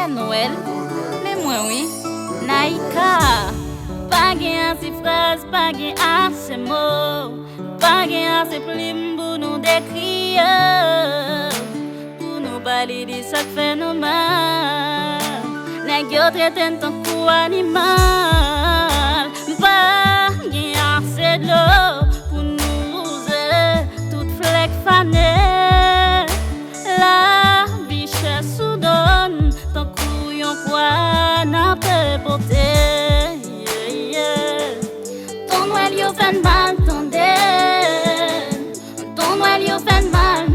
Noël, mais moi oui, Naicka, pas gain assez phrases, pas gain assez mots, pas gain assez plumes pour nous décrire, pour nous parler de ça qui fait nos mal. Naicka traite tant coup animal, pas gain assez de l'eau pour nous aider, toute flec fanée, la vie chère soudaine. Quoi n'a pas porté, ton Nwèl yo fait mal, ton Nwèl yo fait mal,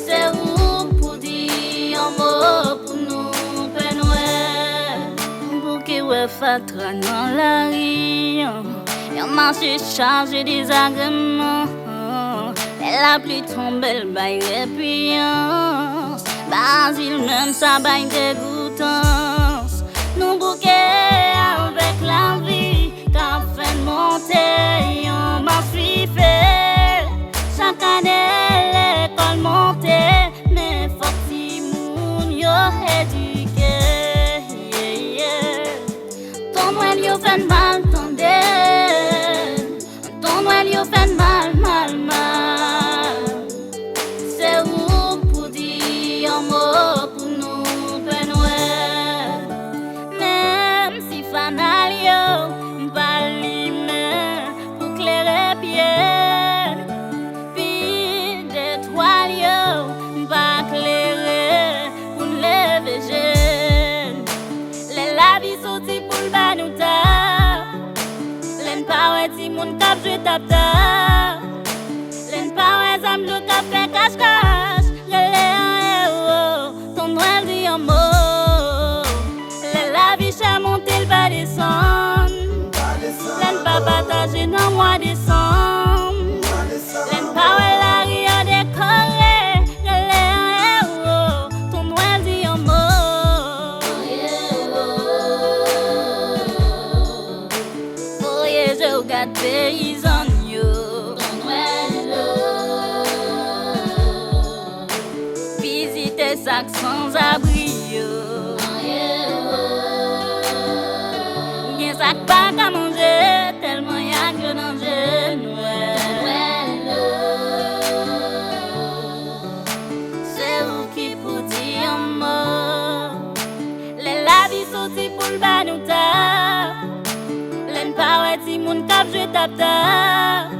c'est où pour dire un mot pour nous Père Noël, pour que ouais fatra dans la rue, y'a marché chargé des agréments, la pluie tombe, elle baille répugnance. Basile même ça baille dégoûtance. Nous bouquets avec la vie, qu'a fait monter, on m'a suivi. Chaque année l'école montée, mais faut que moun yo éduqué. Ton Nwèl yo fait mal, ton Nwèl yo fait mal. C'est où pour dire un mot pour nous Père Noël. Même si fanal yo pas l'humain pour clairer pied, puis d'étoiles yo pas clairer pour lever jeune. Les la vie sorti pour le banouta, l'en pas ti moun k'ap joué tap-tap. L'en pas ouais zam lo k'ap fait cache-cache. Ton Nwèl dit un mot. La vie chère monte, il va descendre. L'en pas partager dans mois décembre. L'en pas ouais la ria décorée. Ton Nwèl dit un mot. Oh yeah, je regarde paysan yo. Ton Nwèl visiter sac sans abri yo. Gen sac pas qu'à manger, tellement y'a que danger Noël. C'est vous qui pour dire un mot. Les la vie sorti pour le banouta. L'en pas ouais ti moun k'ap joué tap-tap.